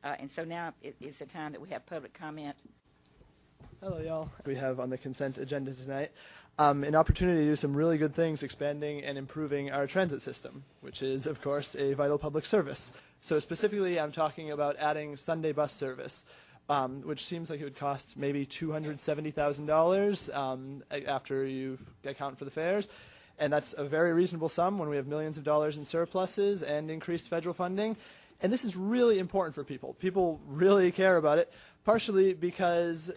And so now is the time that we have public comment. Hello, y'all. We have on the consent agenda tonight an opportunity to do some really good things expanding and improving our transit system, which is, of course, a vital public service. So specifically, I'm talking about adding Sunday bus service, which seems like it would cost maybe $270,000 after you account for the fares. And that's a very reasonable sum when we have millions of dollars in surpluses and increased federal funding. And this is really important for people. People really care about it, partially because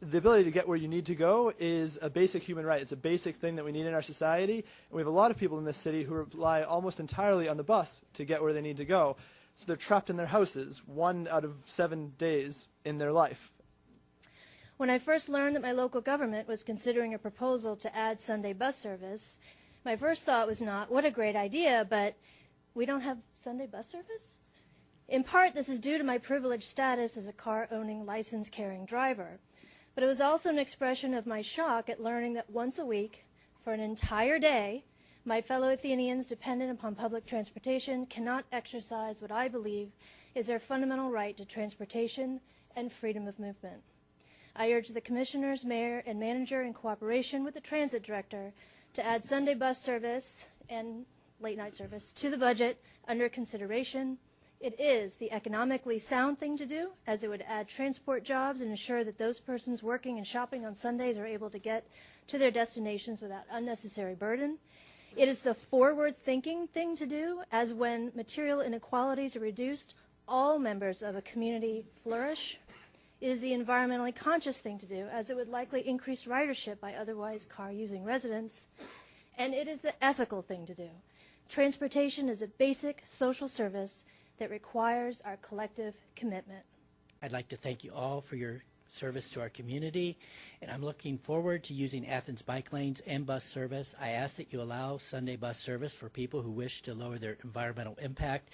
the ability to get where you need to go is a basic human right. It's a basic thing that we need in our society. And we have a lot of people in this city who rely almost entirely on the bus to get where they need to go. So they're trapped in their houses 1 out of 7 days in their life. When I first learned that my local government was considering a proposal to add Sunday bus service, my first thought was not, what a great idea, but we don't have Sunday bus service? In part, this is due to my privileged status as a car-owning, license-carrying driver. But it was also an expression of my shock at learning that once a week, for an entire day, my fellow Athenians dependent upon public transportation cannot exercise what I believe is their fundamental right to transportation and freedom of movement. I urge the commissioners, mayor, and manager in cooperation with the transit director to add Sunday bus service and late-night service to the budget under consideration. It is the economically sound thing to do, as it would add transport jobs and ensure that those persons working and shopping on Sundays are able to get to their destinations without unnecessary burden. It is the forward-thinking thing to do, as when material inequalities are reduced, all members of a community flourish. It is the environmentally conscious thing to do, as it would likely increase ridership by otherwise car-using residents. And it is the ethical thing to do. Transportation is a basic social service that requires our collective commitment. I'd like to thank you all for your service to our community, and I'm looking forward to using Athens bike lanes and bus service. I ask that you allow Sunday bus service for people who wish to lower their environmental impact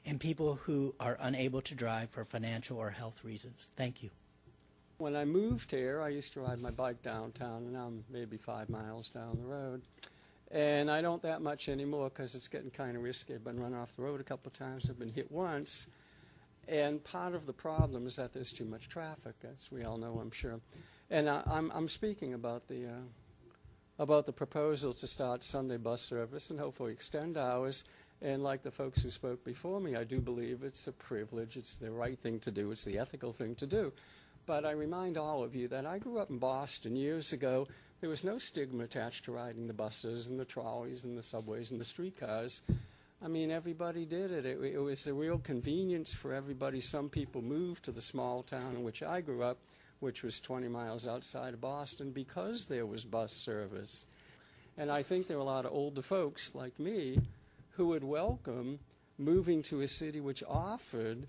and people who are unable to drive for financial or health reasons. Thank you. When I moved here, I used to ride my bike downtown, and now I'm maybe 5 miles down the road. And I don't that much anymore because it's getting kind of risky. I've been run off the road a couple of times. I've been hit once. And part of the problem is that there's too much traffic, as we all know, I'm sure. And I'm speaking about the proposal to start Sunday bus service and hopefully extend hours. And like the folks who spoke before me, I do believe it's a privilege. It's the right thing to do. It's the ethical thing to do. But I remind all of you that I grew up in Boston years ago. There was no stigma attached to riding the buses and the trolleys and the subways and the streetcars. I mean, everybody did it. It was a real convenience for everybody. Some people moved to the small town in which I grew up, which was 20 miles outside of Boston, because there was bus service. And I think there are a lot of older folks like me who would welcome moving to a city which offered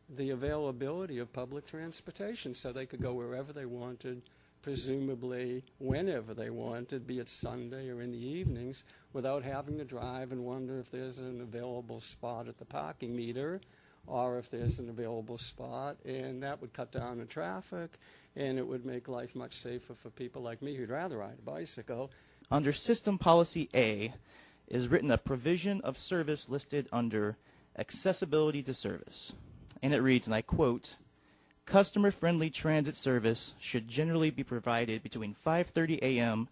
the availability of public transportation so they could go wherever they wanted, presumably whenever they wanted, be it Sunday or in the evenings, without having to drive and wonder if there's an available spot at the parking meter or if there's an available spot. And that would cut down the traffic, and it would make life much safer for people like me who'd rather ride a bicycle. Under System Policy A is written a provision of service listed under Accessibility to Service. And it reads, and I quote, "Customer-friendly transit service should generally be provided between 5:30 a.m.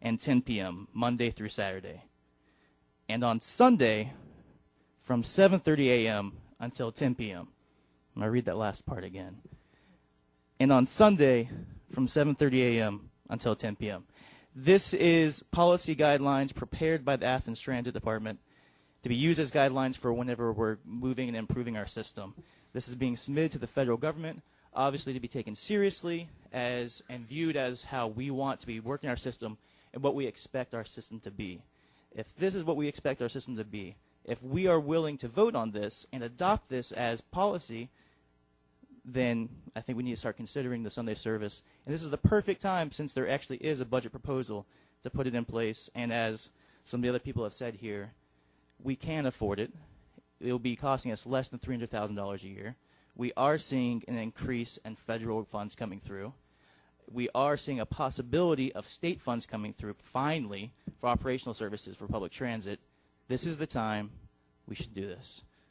and 10 p.m., Monday through Saturday. And on Sunday, from 7:30 a.m. until 10 p.m. I'm going to read that last part again. And on Sunday, from 7:30 a.m. until 10 p.m. This is policy guidelines prepared by the Athens Transit Department to be used as guidelines for whenever we're moving and improving our system. This is being submitted to the federal government, obviously to be taken seriously and viewed as how we want to be working our system and what we expect our system to be. If this is what we expect our system to be, if we are willing to vote on this and adopt this as policy, then I think we need to start considering the Sunday service. And this is the perfect time, since there actually is a budget proposal, to put it in place. And as some of the other people have said here, we can afford it. It will be costing us less than $300,000 a year. We are seeing an increase in federal funds coming through. We are seeing a possibility of state funds coming through, finally, for operational services for public transit. This is the time we should do this.